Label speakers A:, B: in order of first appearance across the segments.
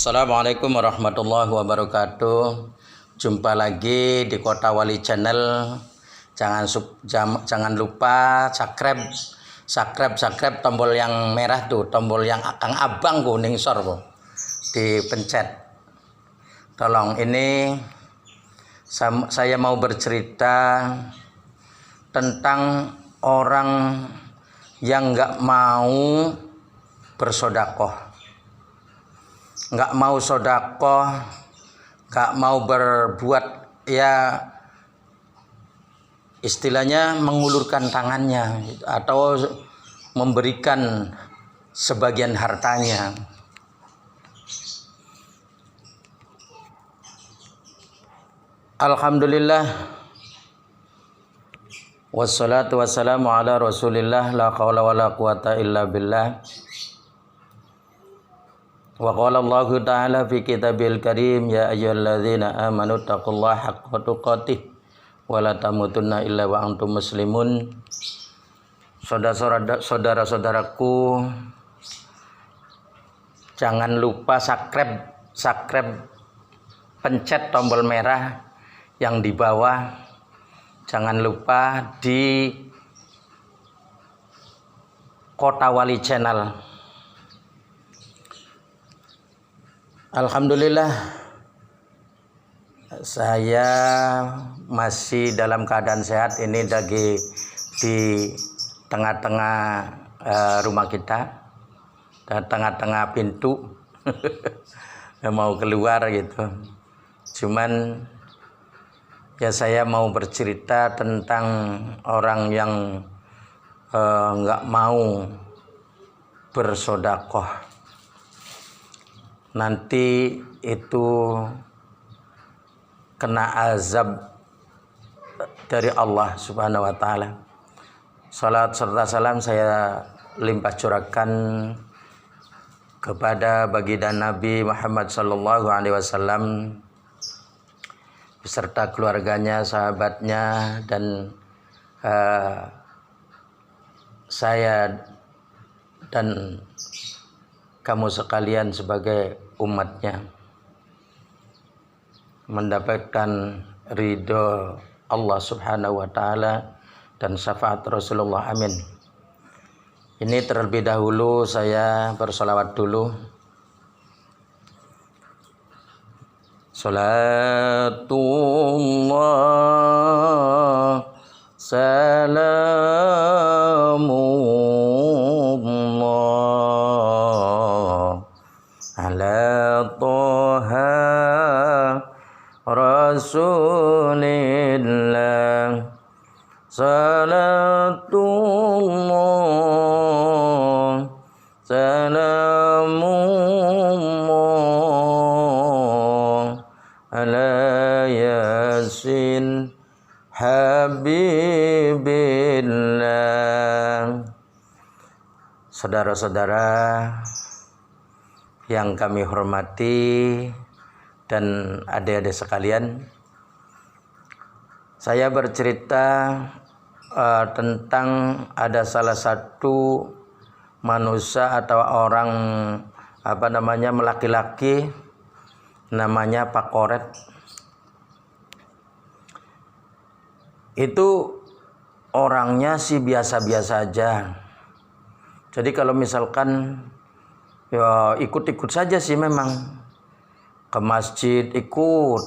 A: Assalamualaikum warahmatullahi wabarakatuh. Jumpa lagi di Kota Wali Channel. Jangan lupa subscribe tombol yang merah tuh, tombol yang akang abang kuning sor tuh, dipencet. Tolong, ini saya mau bercerita tentang orang yang nggak mau bersodakoh, nggak mau sodakoh, nggak mau berbuat, ya istilahnya mengulurkan tangannya atau memberikan sebagian hartanya. Alhamdulillah, wassalatu wassalamu ala rasulillah, la hawla wa la quwata illa billah. Wa qala Allah ta'ala fi kitabil karim, ya ayyuhalladzina amanu taqullaha haqqa tuqatih wa la tamutunna illa wa antum muslimun. Saudara-saudaraku, jangan lupa subscribe, pencet tombol merah yang di bawah. Jangan lupa di Kota Wali Channel. Alhamdulillah, saya masih dalam keadaan sehat. Ini lagi di tengah-tengah rumah kita, dan tengah-tengah pintu mau keluar gitu. Cuman ya saya mau bercerita tentang orang yang nggak mau bersodakoh. Nanti itu kena azab dari Allah Subhanahu wa Ta'ala. Salat serta salam saya limpah curahkan kepada baginda Nabi Muhammad sallallahu alaihi wasallam beserta keluarganya, sahabatnya, dan saya dan kamu sekalian sebagai umatnya mendapatkan ridho Allah Subhanahu wa Ta'ala dan syafaat Rasulullah, amin. Ini terlebih dahulu saya bersolawat dulu. Salatullah salamullah ala toha rasulillah. Salatullah salamullah ala yasin habibillah. Saudara-saudara yang kami hormati dan adik-adik sekalian, saya bercerita tentang ada salah satu manusia atau orang laki-laki namanya Pak Koret. Itu orangnya sih biasa-biasa aja. Jadi kalau misalkan ya ikut-ikut saja sih, memang ke masjid ikut,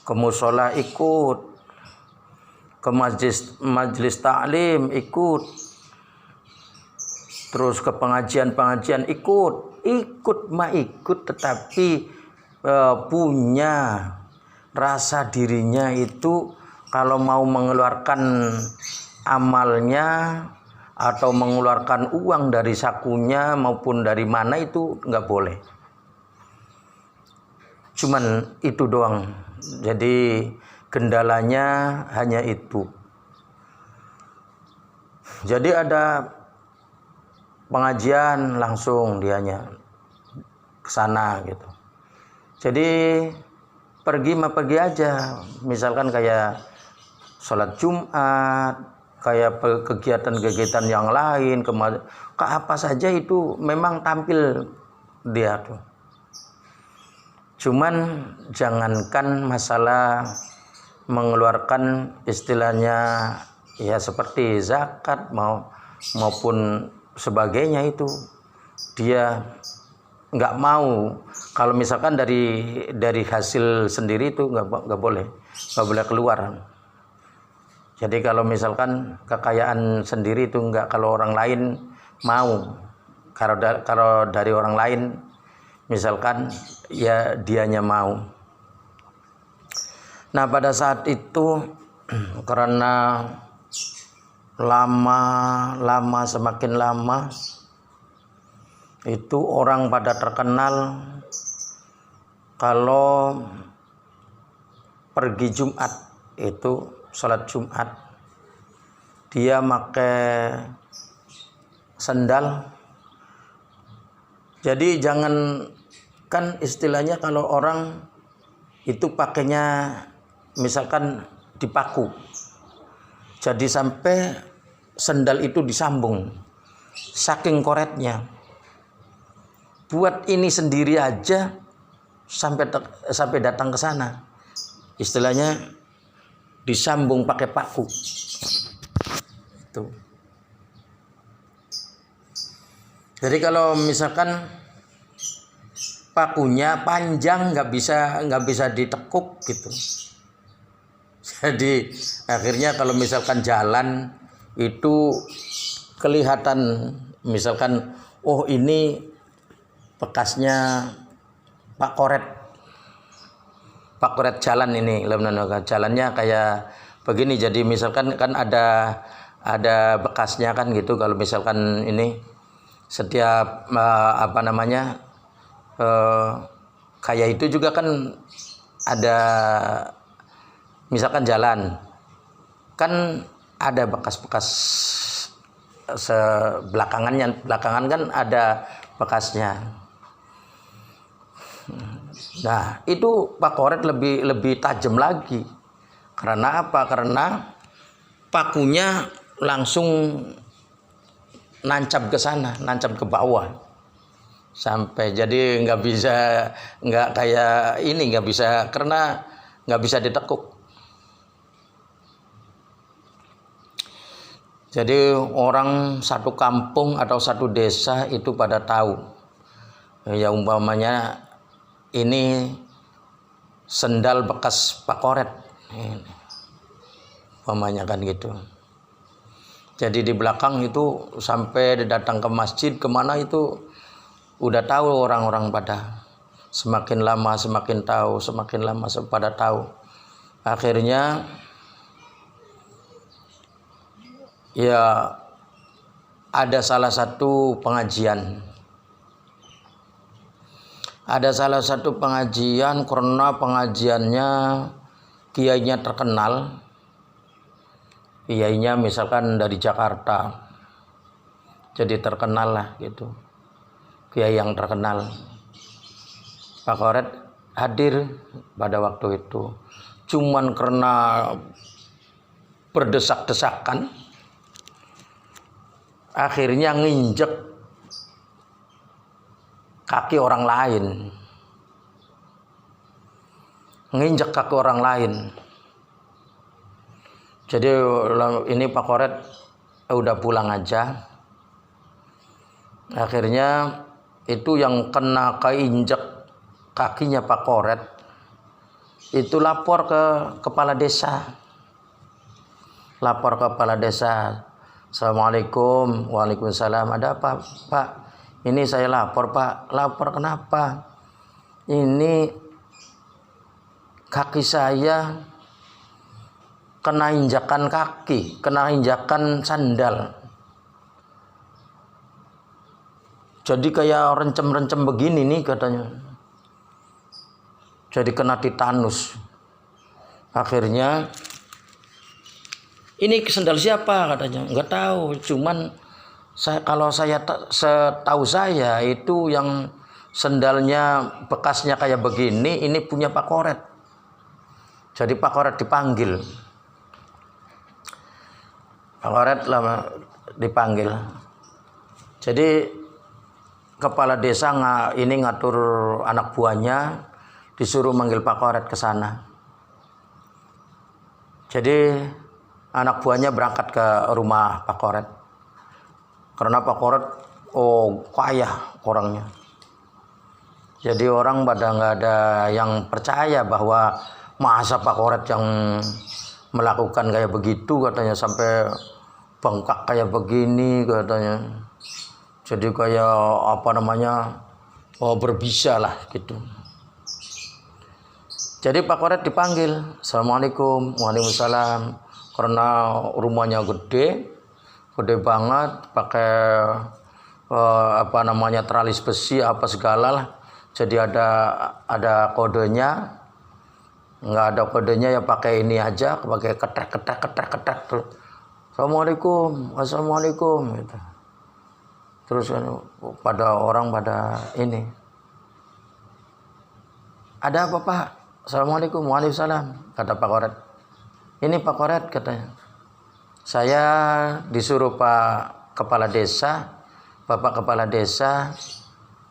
A: ke musola ikut, ke majelis taklim ikut, terus ke pengajian ikut, tetapi punya rasa dirinya itu kalau mau mengeluarkan amalnya atau mengeluarkan uang dari sakunya maupun dari mana itu nggak boleh. Cuman itu doang. Jadi kendalanya hanya itu. Jadi ada pengajian langsung dianya ke sana gitu. Jadi pergi aja. Misalkan kayak sholat Jumat, kayak kegiatan-kegiatan yang lain, ke apa saja itu memang tampil dia tuh. Cuman jangankan masalah mengeluarkan istilahnya ya seperti zakat maupun sebagainya, itu dia nggak mau. Kalau misalkan dari hasil sendiri itu nggak boleh keluar. Jadi kalau misalkan kekayaan sendiri itu nggak, kalau orang lain mau, kalau dari orang lain misalkan ya dianya mau. Nah pada saat itu karena lama semakin lama itu orang pada terkenal kalau pergi Jumat itu sholat Jumat dia pakai sendal. Jadi jangan, kan istilahnya kalau orang itu pakainya misalkan dipaku, jadi sampai sendal itu disambung saking koretnya. Buat ini sendiri aja sampai datang ke sana, istilahnya disambung pakai paku itu. Jadi kalau misalkan pakunya panjang nggak bisa ditekuk gitu. Jadi akhirnya kalau misalkan jalan itu kelihatan, misalkan oh ini bekasnya Pak Koret jalan ini, jalannya kayak begini. Jadi misalkan kan ada bekasnya kan gitu. Kalau misalkan ini setiap kayak itu juga kan ada, misalkan jalan kan ada bekas-bekas belakangan kan ada bekasnya. Nah itu Pak Koret lebih tajam lagi. Karena apa? Karena pakunya langsung nancap ke sana, nancap ke bawah sampai, jadi nggak kayak ini, karena nggak bisa ditekuk. Jadi orang satu kampung atau satu desa itu pada tahu ya, umpamanya ini sendal bekas Pak Koret umpamanya kan gitu. Jadi di belakang itu sampai datang ke masjid kemana itu udah tahu orang-orang, pada semakin lama semakin tahu, semakin lama pada tahu. Akhirnya ya ada salah satu pengajian. Karena pengajiannya kiainya terkenal. Kiainya misalkan dari Jakarta, jadi terkenal lah gitu, kiai yang terkenal. Pak Koret hadir pada waktu itu, cuman karena berdesak-desakan akhirnya nginjek kaki orang lain. Jadi ini Pak Koret udah pulang aja. Akhirnya itu yang kena keinjek kakinya Pak Koret itu lapor ke kepala desa. Assalamualaikum. Waalaikumsalam. Ada apa Pak? Ini saya lapor Pak. Lapor kenapa? Ini kaki saya kena injakan kaki, kena injakan sandal. Jadi kayak rencem-rencem begini nih katanya. Jadi kena titanus. Akhirnya ini sandal siapa katanya? Enggak tahu, cuman kalau setahu saya itu yang sandalnya bekasnya kayak begini, ini punya Pak Koret. Jadi Pak Koret dipanggil. Pak Koret dipanggil. Jadi kepala desa ini ngatur anak buahnya disuruh manggil Pak Koret ke sana. Jadi anak buahnya berangkat ke rumah Pak Koret. Karena Pak Koret kaya orangnya. Jadi orang pada nggak ada yang percaya bahwa masa Pak Koret yang melakukan kayak begitu, katanya, sampai bengkak kayak begini katanya. Jadi kayak berbisa lah gitu. Jadi Pak Koret dipanggil. Assalamualaikum. Waalaikumsalam. Karena rumahnya gede banget, pakai teralis besi apa segala lah. Jadi ada kodenya. Nggak ada kodenya ya pakai ini aja, pakai ketek tuh. Assalamualaikum gitu. Terus pada ini. Ada apa, Pak? Assalamualaikum. Waalaikumsalam, kata Pak Koret. Ini Pak Koret, katanya. Saya disuruh Pak Kepala Desa, Bapak Kepala Desa,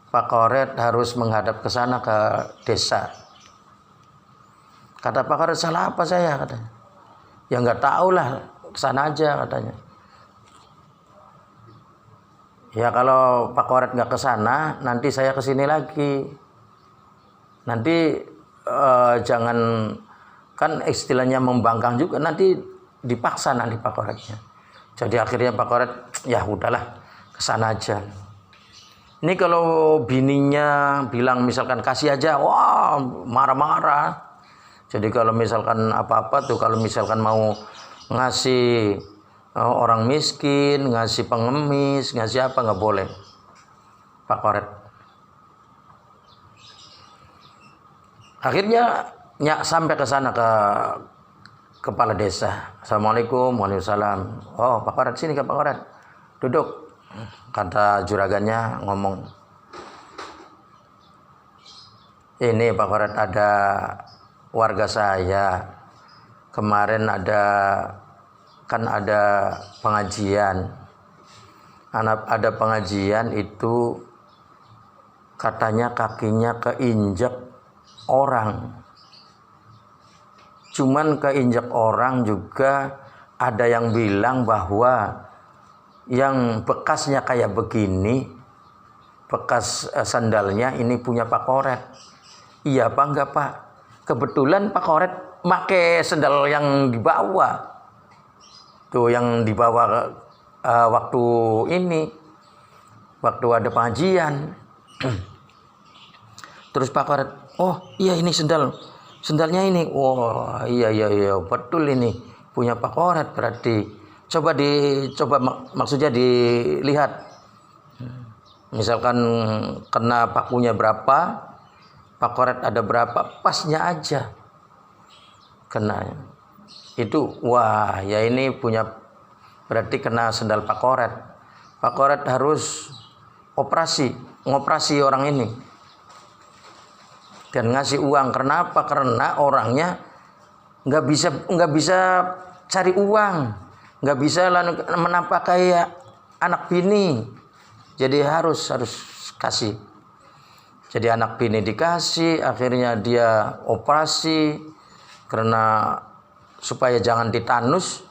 A: Pak Koret harus menghadap ke sana ke desa. Kata Pak Koret, salah apa saya, katanya. Ya nggak tahu lah, ke sana aja, katanya. Ya kalau Pak Koret nggak ke sana, nanti saya ke sini lagi. Nanti jangan, kan istilahnya membangkang juga, nanti dipaksa nanti Pak Koretnya. Jadi akhirnya Pak Koret, ya udahlah, ke sana aja. Ini kalau bininya bilang misalkan kasih aja, wah marah-marah. Jadi kalau misalkan apa-apa tuh, kalau misalkan mau ngasih orang miskin, ngasih pengemis, ngasih apa, nggak boleh Pak Koret. Akhirnya sampai ke sana ke kepala desa. Assalamualaikum. Waalaikumsalam. Oh Pak Koret, sini ke Pak Koret, duduk. Kata juragannya ngomong, ini Pak Koret, ada warga saya kemarin ada pengajian. Ada pengajian itu katanya kakinya keinjak orang. Cuman keinjak orang juga ada yang bilang bahwa yang bekasnya kayak begini, bekas sandalnya ini punya Pak Koret. Iya apa enggak, Pak? Kebetulan Pak Koret pakai sandal yang dibawa. Tuh yang dibawa waktu ada pengajian. Terus Pak Koret, oh iya ini sandalnya ini. Wah, iya betul, ini punya Pak Koret berarti. Maksudnya dilihat. Misalkan kena pakunya berapa, Pak Koret ada berapa, pasnya aja kena. Itu wah, ya ini punya, berarti kena sandal Pak Koret. Pak Koret harus ngoperasi orang ini. Dan ngasih uang. Kenapa? Karena orangnya nggak bisa cari uang, nggak bisa menampak kayak anak bini. Jadi harus kasih. Jadi anak bini dikasih, akhirnya dia operasi karena supaya jangan titanus,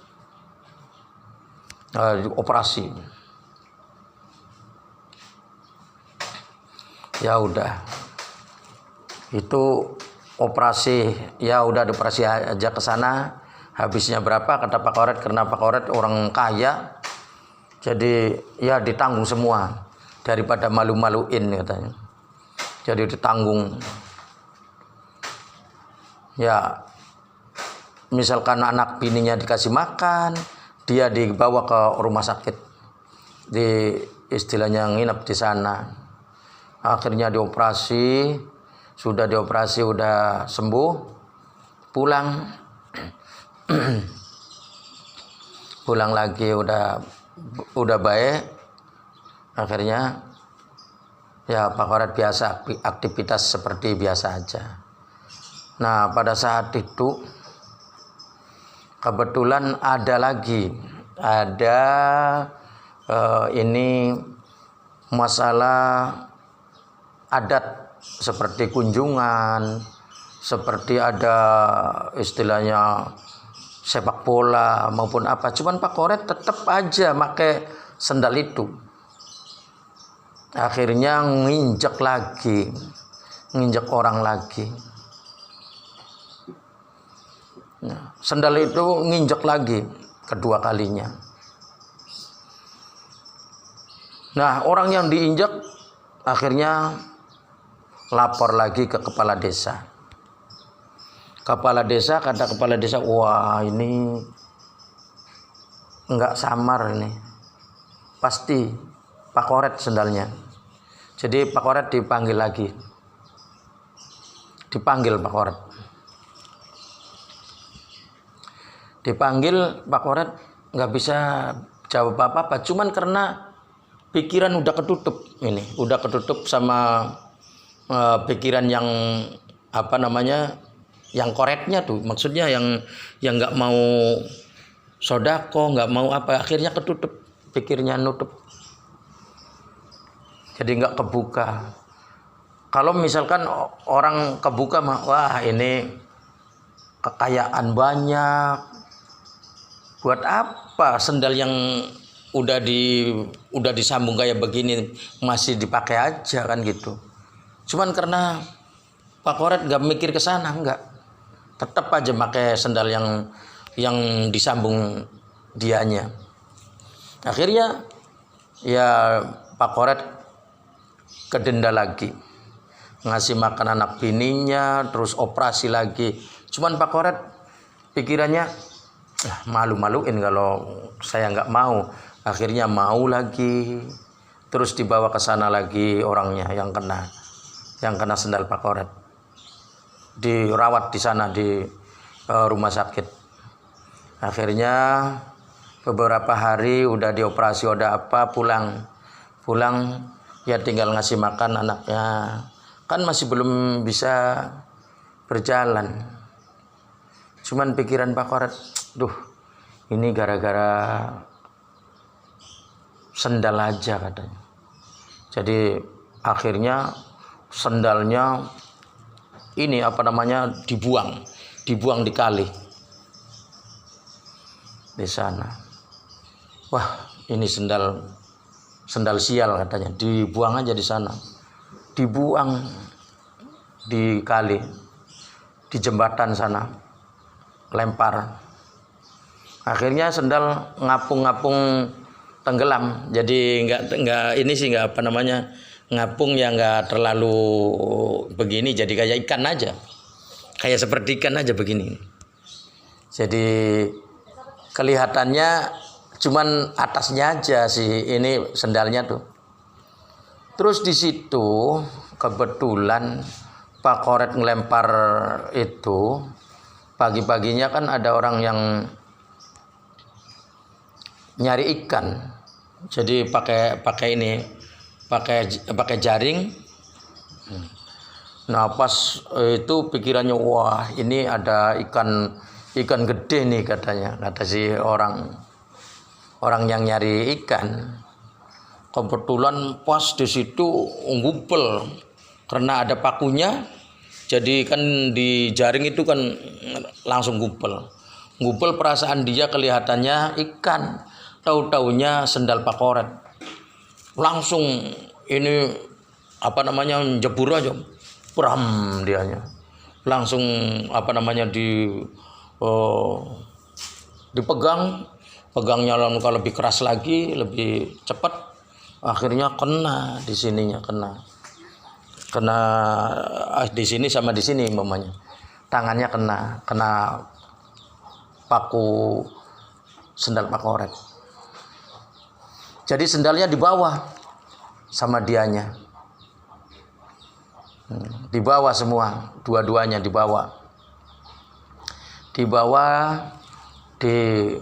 A: operasi. Ya udah. Itu operasi, ya udah dioperasi aja ke sana. Habisnya berapa, kata Pak Koret, karena Pak Koret orang kaya, jadi ya ditanggung semua, daripada malu-maluin katanya. Jadi ditanggung. Ya misalkan anak bininya dikasih makan, dia dibawa ke rumah sakit, di istilahnya nginep di sana. Akhirnya dioperasi, sudah sembuh, pulang lagi udah baik. Akhirnya ya Pak Koret biasa aktivitas seperti biasa aja. Nah pada saat itu kebetulan ada ini masalah adat seperti kunjungan, seperti ada istilahnya sepak bola maupun apa. Cuman Pak Koret tetap aja pakai sendal itu. Akhirnya nginjek orang lagi. Nah, sendal itu nginjek lagi kedua kalinya. Nah, orang yang diinjak akhirnya lapor lagi ke kepala desa. Kata kepala desa, wah ini enggak samar ini. Pasti Pak Koret sendalnya. Jadi Pak Koret dipanggil lagi. Dipanggil Pak Koret. Dipanggil Pak Koret nggak bisa jawab apa-apa. Cuman karena pikiran udah ketutup ini. Udah ketutup sama pikiran yang apa namanya, yang koretnya tuh, maksudnya yang nggak mau sodako, nggak mau apa, akhirnya ketutup, pikirnya nutup, jadi nggak kebuka. Kalau misalkan orang kebuka mah, wah ini kekayaan banyak, buat apa sendal yang udah disambung kayak begini masih dipakai aja kan gitu. Cuman karena Pak Koret nggak mikir ke sana, nggak, tetap aja pakai sendal yang disambung dianya. Akhirnya ya Pak Koret kedenda lagi, ngasih makan anak bininya, terus operasi lagi. Cuman Pak Koret pikirannya malu-maluin kalau saya nggak mau. Akhirnya mau lagi, terus dibawa ke sana lagi orangnya yang kena sendal Pak Koret. Dirawat di sana di rumah sakit. Akhirnya beberapa hari udah dioperasi, udah apa, pulang ya tinggal ngasih makan anaknya, kan masih belum bisa berjalan. Cuman pikiran Pak Koret, duh ini gara-gara sendal aja katanya. Jadi akhirnya sendalnya ini apa namanya dibuang di kali di sana. Wah ini sendal sial katanya, dibuang aja di sana, dibuang di kali, di jembatan sana, lempar. Akhirnya sendal ngapung tenggelam. Jadi nggak ini sih, nggak apa namanya, ngapung ya nggak terlalu begini, jadi kayak ikan aja, kayak seperti ikan aja begini. Jadi kelihatannya cuman atasnya aja sih ini sendalnya tuh. Terus di situ kebetulan Pak Koret ngelempar itu, pagi-paginya kan ada orang yang nyari ikan. Jadi pakai jaring. Nah pas itu pikirannya, wah ini ada ikan gede nih katanya, kata si orang yang nyari ikan. Kebetulan pas di situ ngumpul karena ada pakunya, jadi kan di jaring itu kan langsung ngumpul. Perasaan dia kelihatannya ikan, tahu-taunya sendal Pak Koret. Langsung ini apa namanya jebur aja, pram dianya. Langsung apa namanya pegangnya kalau lebih keras lagi, lebih cepat, akhirnya kena di sininya, kena di sini sama di sini mamanya, tangannya kena paku sendal Pak Koret. Jadi sendalnya dibawa sama dianya, dibawa semua, dua-duanya dibawa di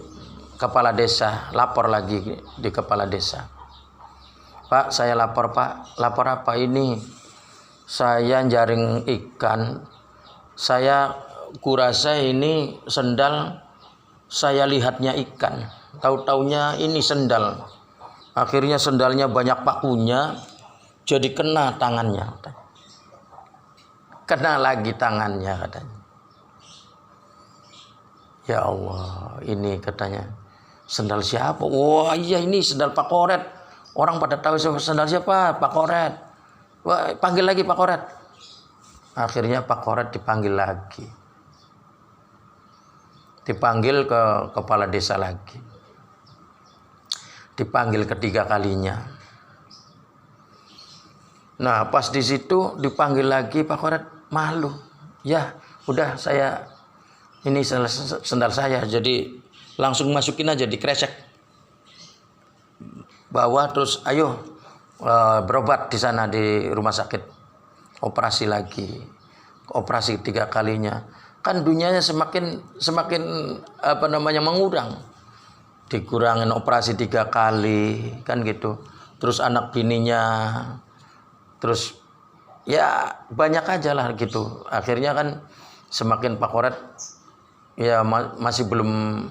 A: kepala desa. Lapor lagi di kepala desa, Pak saya lapor Pak. Lapor apa ini? Saya jaring ikan, saya kurasa ini sendal, saya lihatnya ikan, tahu-taunya ini sendal. Akhirnya sendalnya banyak pakunya, jadi kena tangannya. kena lagi tangannya katanya. Ya Allah, ini katanya sendal siapa? Wah iya ini sendal Pak Koret. Orang pada tahu sendal siapa? Pak Koret. Wah, panggil lagi Pak Koret. Akhirnya Pak Koret dipanggil lagi. Dipanggil ke kepala desa lagi. Dipanggil ketiga kalinya. Nah, pas di situ dipanggil lagi Pak Koret malu. Ya, udah saya ini sendal saya, jadi langsung masukin aja dikresek. Bawa terus ayo berobat di sana di rumah sakit. Operasi lagi. Operasi 3 kalinya. Kan dunianya semakin mengurang. Dikurangin operasi 3 kali kan gitu. Terus anak bininya terus ya banyak aja lah gitu. Akhirnya kan semakin Pak Koret ya masih belum,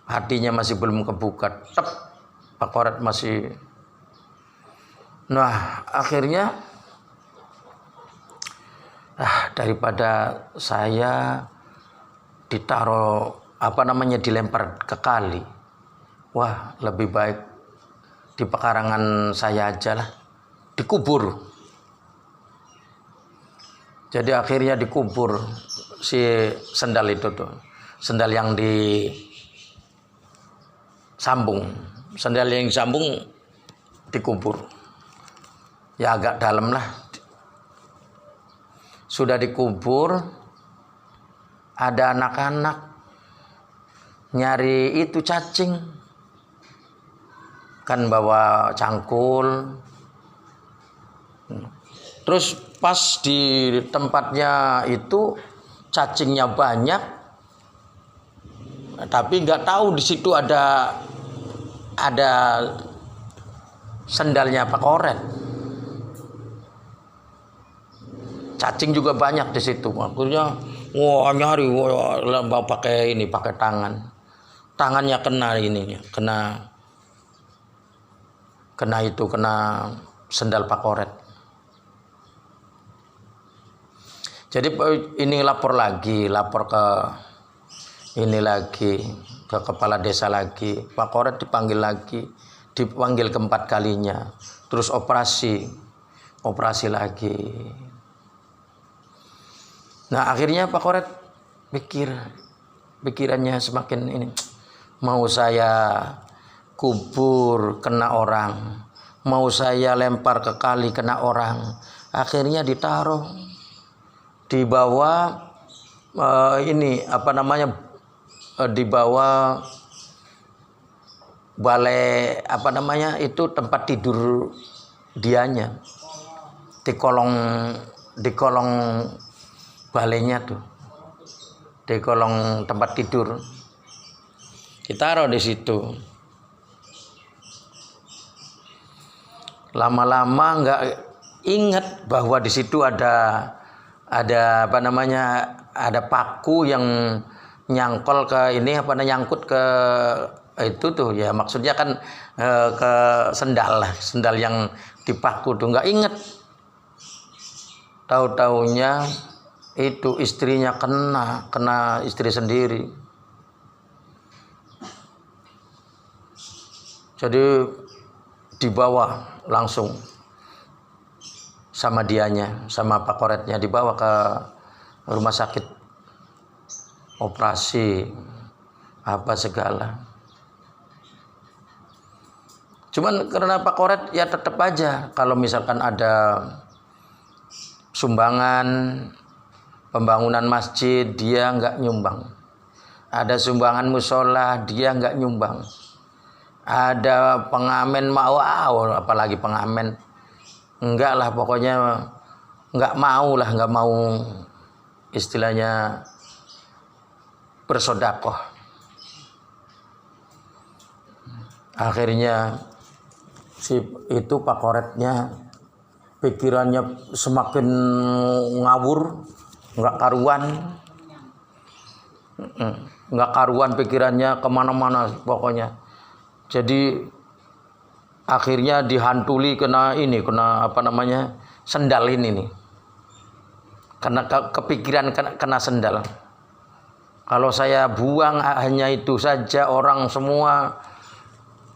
A: hatinya masih belum kebuka. Pak Koret masih. Nah akhirnya daripada saya ditaruh dilempar ke kali, wah lebih baik di pekarangan saya aja lah, dikubur. Jadi akhirnya dikubur si sendal itu tuh, sendal yang disambung, dikubur. Ya agak dalam lah. Sudah dikubur, ada anak-anak nyari itu cacing, kan bawa cangkul. Terus pas di tempatnya itu cacingnya banyak, tapi nggak tahu di situ ada sendalnya Pak Koret. Cacing juga banyak di situ. Akhirnya nyari, pakai tangan. Tangannya kena sendal Pak Koret. Jadi ini lapor ke kepala desa lagi. Pak Koret dipanggil lagi, dipanggil keempat kalinya. Terus operasi lagi. Nah akhirnya Pak Koret pikirannya semakin ini, mau saya kubur kena orang, mau saya lempar ke kali kena orang. Akhirnya ditaruh di bawah di bawah balai itu tempat tidur dianya, di kolong balainya tuh, di kolong tempat tidur ditaruh di situ. Lama-lama nggak ingat bahwa di situ ada paku yang nyangkol ke nyangkut ke itu tuh ya, maksudnya kan ke sendal yang dipaku tuh, nggak inget. Tahu-taunya itu istrinya kena istri sendiri. Jadi dibawa langsung sama dianya, sama Pak Koretnya, dibawa ke rumah sakit, operasi apa segala. Cuman karena Pak Koret ya tetap aja kalau misalkan ada sumbangan pembangunan masjid dia nggak nyumbang, ada sumbangan musola dia nggak nyumbang, ada pengamen apalagi pengamen enggak lah, pokoknya nggak mau istilahnya bersodakoh. Akhirnya itu Pak Koretnya pikirannya semakin ngawur, nggak karuan pikirannya kemana-mana pokoknya. Jadi akhirnya dihantuli kena sendal ini nih. karena kepikiran kena sendal. Kalau saya buang hanya itu saja, orang semua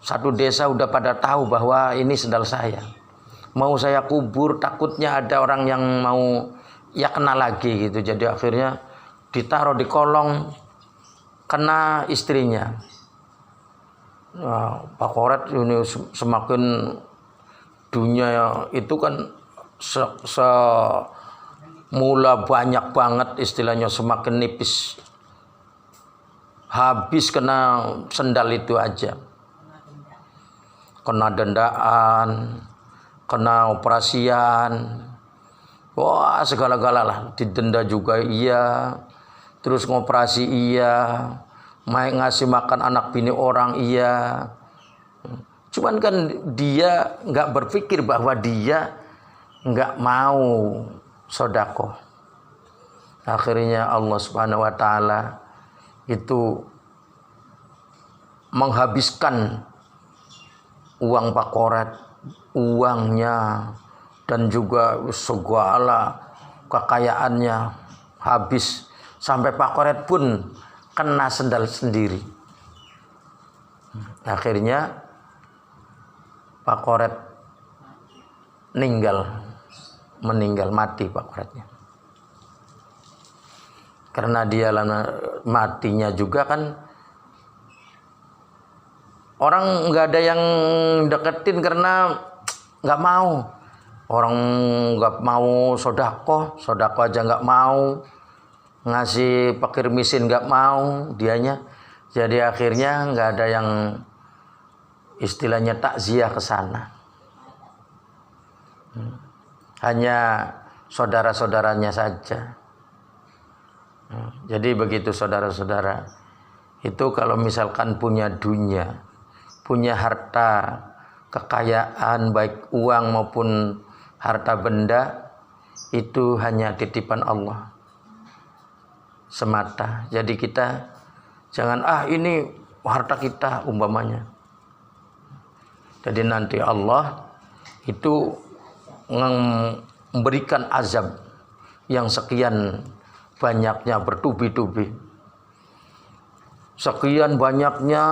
A: satu desa udah pada tahu bahwa ini sendal saya. Mau saya kubur takutnya ada orang yang mau ya kena lagi gitu. Jadi akhirnya ditaruh di kolong, kena istrinya. Nah, Pak Koret ini semakin dunia itu kan semula banyak banget, istilahnya semakin nipis. Habis kena sendal itu aja. Kena dendaan, kena operasian. Wah, segala-gala lah. Didenda juga iya. Terus ngoperasi iya. Ngasih makan anak bini orang iya. Cuman kan dia nggak berpikir bahwa dia nggak mau sedekah. Akhirnya Allah Subhanahu wa taala itu menghabiskan uang Pak Koret, uangnya dan juga segala kekayaannya habis, sampai Pak Koret pun kena sendal sendiri. Akhirnya Pak Koret meninggal mati Pak Koretnya. Karena dia matinya juga kan orang nggak ada yang deketin karena nggak mau. Orang nggak mau sodako aja nggak mau, ngasih fakir miskin nggak mau dianya. Jadi akhirnya nggak ada yang istilahnya takziah ke sana. Hanya saudara-saudaranya saja. Jadi begitu saudara-saudara. Itu kalau misalkan punya dunia, punya harta, kekayaan baik uang maupun harta benda, itu hanya titipan Allah semata. Jadi kita jangan ini harta kita umpamanya. Jadi nanti Allah itu memberikan azab yang sekian banyaknya, bertubi-tubi. Sekian banyaknya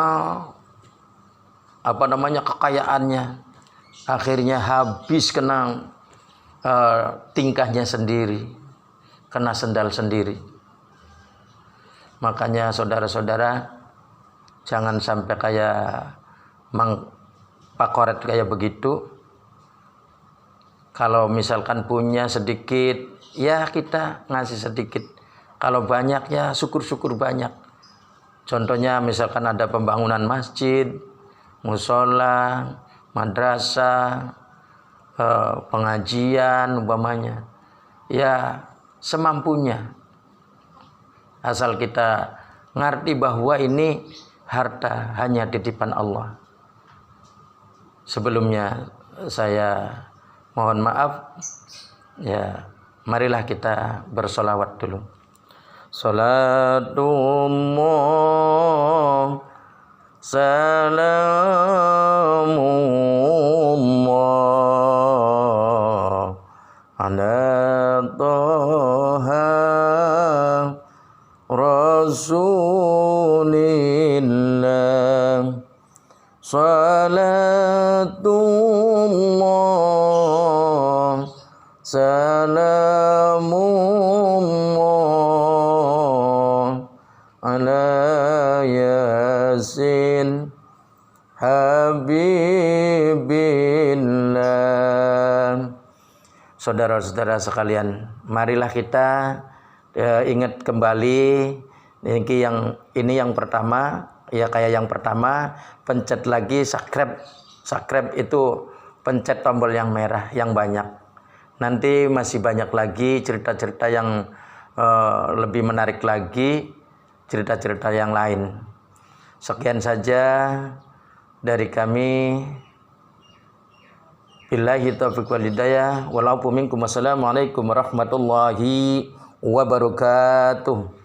A: kekayaannya, akhirnya habis kena tingkahnya sendiri, kena sendal sendiri. Makanya saudara-saudara, jangan sampai kayak Pak Koret kayak begitu. Kalau misalkan punya sedikit, ya kita ngasih sedikit. Kalau banyak ya syukur-syukur banyak. Contohnya misalkan ada pembangunan masjid, musola, madrasah, pengajian umpamanya. Ya semampunya. Asal kita ngerti bahwa ini harta hanya titipan Allah. Sebelumnya saya mohon maaf, ya marilah kita bersolawat dulu. Salatullah salamullah ala Taha Rasulillah. Salatullah salamullah ala Yasin Habibillah. Saudara-saudara sekalian, marilah kita ingat kembali ini yang pertama. Ya kayak yang pertama, pencet lagi subscribe. Subscribe itu pencet tombol yang merah yang banyak. Nanti masih banyak lagi cerita-cerita yang lebih menarik lagi, cerita-cerita yang lain. Sekian saja dari kami. Billahi taufiq wal hidayah. Wassalamualaikum warahmatullahi wabarakatuh.